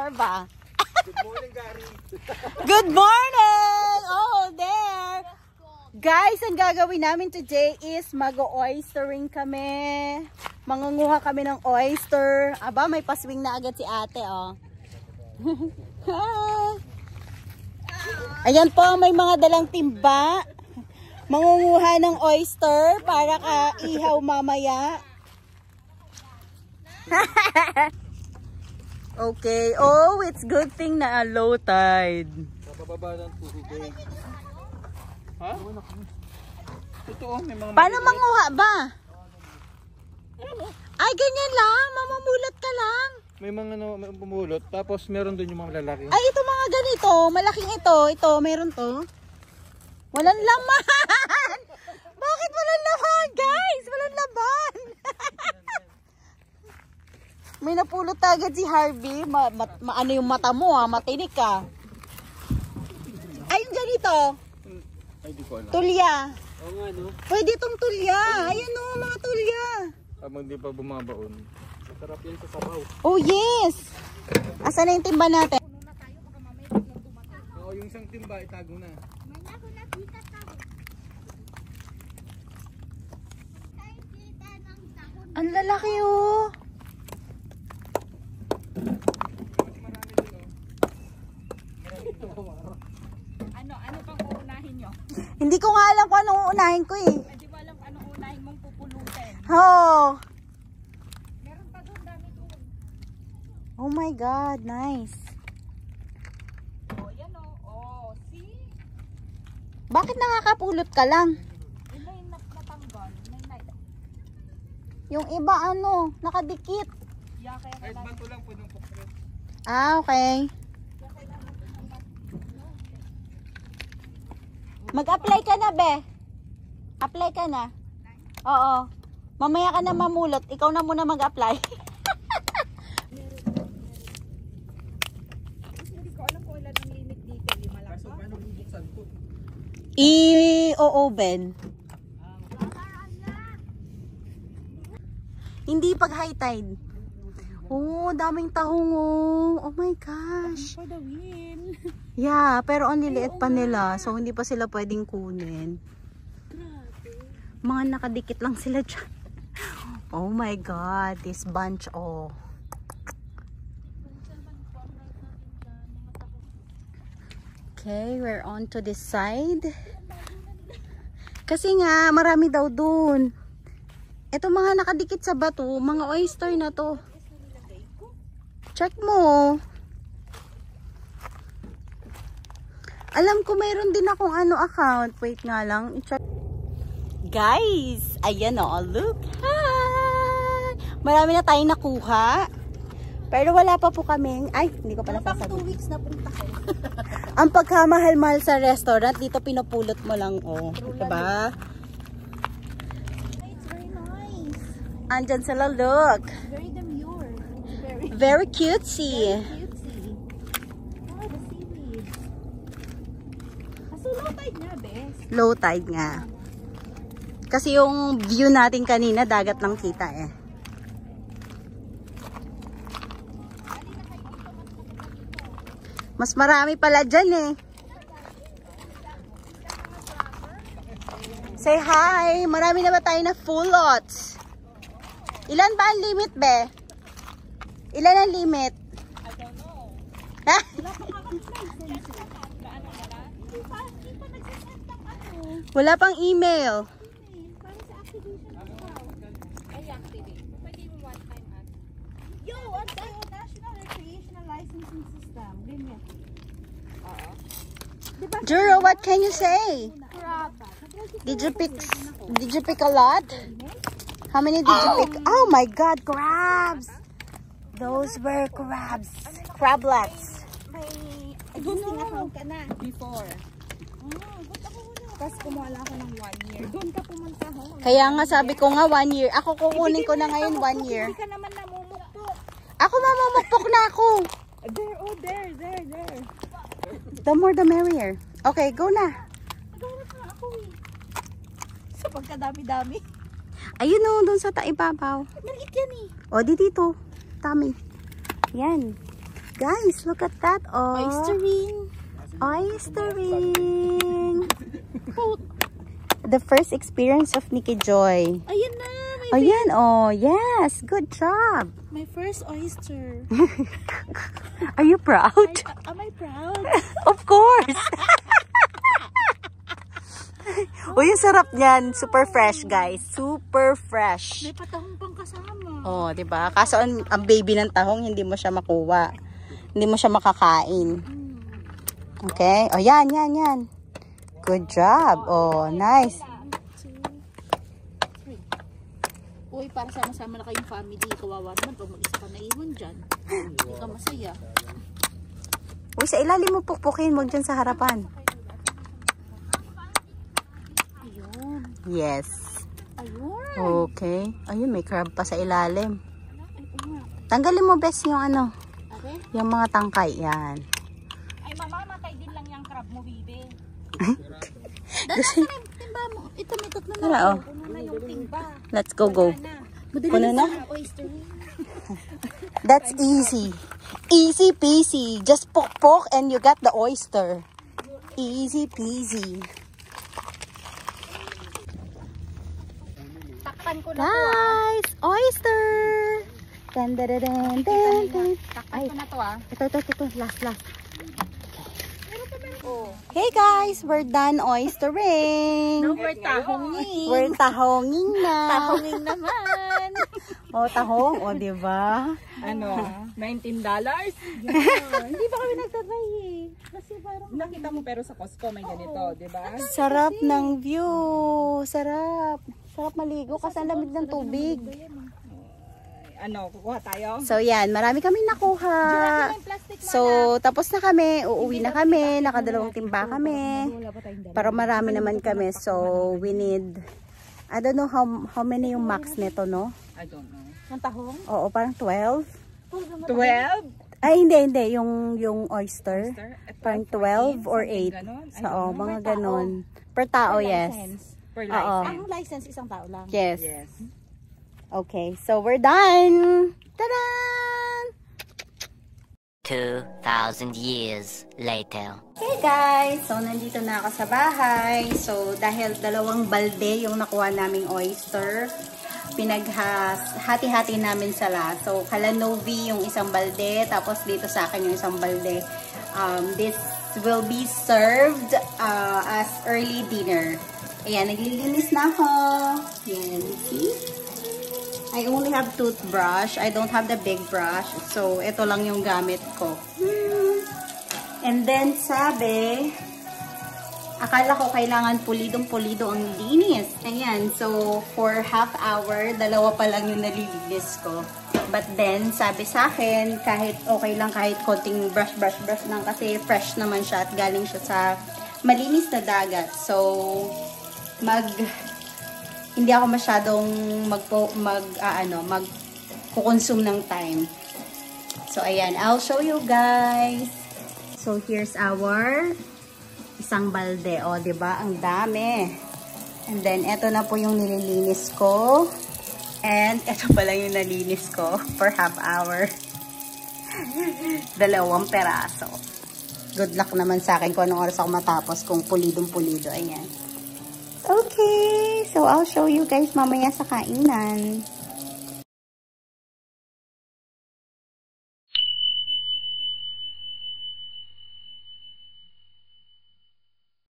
more ba? Good morning, Gary. Good morning! Oh, there! Guys, ang gagawin namin today is mag-oystering kami. Mangunguha kami ng oyster. Aba, may paswing na agad si ate, oh. Ayan po, may mga dalang timba. Mangunguha ng oyster para ka-ihaw mamaya. Okay. Oh, it's good thing na low tide. Bababa ng tubig. Ha? Totoo, may mga... Paano manguha ba? Ay, ganyan lang. Mamamulot ka lang. May mga pumulot. Tapos meron doon yung mga lalaki. Ay, ito mga ganito. Malaking ito. Ito, meron to. Walang laman. Bakit walang laman, guys? Walang laman. May napulot agad si Harvey. Ano yung mata mo, ha? Matinik ka. Ay, yung ganito. Ay, di ko alam. Tulya. Oo nga, no? Pwede itong tulya. Ayan o, mga tulya. Habang di pa bumabaon. Masarap yan sa sabaw. Oh, yes. Asan na yung timba natin? Oo, yung isang timba, itago na. Ang lalaki oh. Ano pang uunahin nyo? Hindi ko nga alam kung anong uunahin ko eh. Hindi ko alam anong uunahin mong pupulutin. Oh. Meron pa doon, dami doon. Oh my God, nice. Oh, yan o. Oh, see? Bakit nakakapulot ka lang? May natanggal. Yung iba ano, nakadikit. Yeah, kaya Kahit bato lang po ng pukret. Ah, okay. Mag-apply ka na, be. Apply ka na. Oo. Mamaya ka na mamulot. Ikaw na muna mag-apply. hindi ko alam kung ilan ang limit dito. 5 lang So, ba? paano bubuksan to? I-open. Hindi pag high tide. Oh, daming tahong oh. Oh my gosh. For the win. Yeah, pero ang liliit pa nila. So, hindi pa sila pwedeng kunin. Mga nakadikit lang sila dyan. Oh my God. This bunch, oh. Okay, we're on to this side. Kasi nga, marami daw dun. Ito mga nakadikit sa bato, mga oyster na to. Check mo. Alam ko mayroon din akong ano account. Wait nga lang. I-check. Guys, ayan o. Look. Hi! Marami na tayong nakuha. Pero wala pa po kaming. Ay, hindi ko pala sasabihin. 2 weeks na punta ko. Ang pagkamahal-mahal sa restaurant, dito pinupulot mo lang o. Diba? It's very nice. Andyan sila, look. Very demure. Very cutesy. Cutesy. Oh, the seaweed. Kaso low tide nga, bes. Low tide nga. Kasi yung view natin kanina, dagat lang kita eh. Mas marami pala dyan eh. Say hi! Marami na ba tayo na full lots? Ilan ba ang limit, be? Ilan ang limit? I don't know. Ha? Wala pa kakapag-license. Hindi pa nagsasend ng ano. Wala pang email. Para sa activation account. Ay, activate. Pwede mo one time at. Yo, ang tayo National Recreational Licensing System. Ganyan. Oo. Diba? Juro, what can you say? Crab. Did you pick a lot? How many did you pick? Oh my God, crabs! Those were crabs. Crablets. May existing account ka na before. Ba't ako wala? Tapos kumuha ako ng 1 year. Doon ka pumunta ho. Kaya nga sabi ko nga 1 year. Ako kukunin ko na ngayon 1 year. Hindi ka naman namumukpok. Ako mamamukpok na ako. There, oh there. The more the merrier. Okay, go na. Naghanap na ako eh. Sa pagkadami-dami. Ayun o, dun sa taibabaw. Maliit yan eh. O, di dito. Tami. Yan. Guys, look at that. Oh. Oyster ring. Oyster ring. The first experience of Nikki Joy. Ayan na. Ayan, oh, yes. Good job. My first oyster. Are you proud? Am I proud? Of course. Uy, yung sarap niyan. Super fresh, guys. Super fresh. May patahong pang kasama. Oh, 'di ba? Kaso ang baby ng tahong hindi mo siya makuha. Hindi mo siya makakain. Okay? Oh, yan. Good job. Oh, nice. Uy, para sama-sama na kayong family. Kawawa naman pag mag-isa ka naiwan dyan. Hindi ka masaya. Uy, sa ilalim mo pukpukin mo dyan sa harapan. Ayun. Yes. Ayun. Okay. Ayun, may crab pa sa ilalim. Ay, uma. Tanggalin mo, best, yung ano. Okay? Yung mga tangkay. Yan. Ay, mama, matay din lang yung crab mo, bibi. Gusto- Timba mo. Ito, may tatlo na. Tara, oh. Puno na yung timba. Let's go. Madali Puno na? Oyster ring. That's easy. Easy peasy. Just poke and you got the oyster. Easy peasy. Takpan ko na to, Guys, oyster. Dan. Takpan ko na to, ah. Ito. Last. Oh. Hey guys, we're done oystering. No, we're tahonging. We're tahonging na. Tahonging naman. Oh, tahong. Oh, di ba? Ano? $19? Hindi pa kami nagtatry eh. Kasi parang Nakita mo pero sa Costco may ganito, di ba? Sarap ng view. Sarap maligo kasi ang lamig ng tubig. Ano, kukuha tayo? So yan, marami kaming nakuha. So tapos na kami, uuwi na kami, nakadalawang timba kami. Para marami naman kami. So we need, I don't know how many yung max nito, no? I don't know. ng tahong. Oo, parang 12. 12? Ay, hindi. Yung oyster. Parang 12 or 8. Ganon? Ay, So, ano? mga ganon. Per tao, yes. Per Oo. license. Ang license isang tao lang. Yes. Yes. Okay, so we're done. Tada! 2,000 years later. Hey guys! So, nandito na ako sa bahay. So, dahil dalawang balde yung nakuha naming oyster, pinaghati-hati namin sila. So, kala Novi yung isang balde, tapos dito sa akin yung isang balde. This will be served as early dinner. Ayan, naglilinis na ako. Ayan, see? I only have toothbrush. I don't have the big brush. So, ito lang yung gamit ko. And then, sabi, akala ko kailangan pulidong-pulido ang linis. Ayan, so, for half hour, dalawa pa lang yung nalilinis ko. But then, sabi sa akin, kahit okay lang, kahit konting brush lang kasi fresh naman siya at galing siya sa malinis na dagat. So, hindi ako masyadong mag-consume ng time. So, ayan. I'll show you guys. So, here's our isang balde. O, diba? Ang dami. And then, eto na po yung nililinis ko. And, eto pala yung nalinis ko for half hour. 2 peraso. Good luck naman sa akin kung anong oras ako matapos kung pulidong-pulido. Ayan. Okay, so I'll show you guys mamaya sa kainan.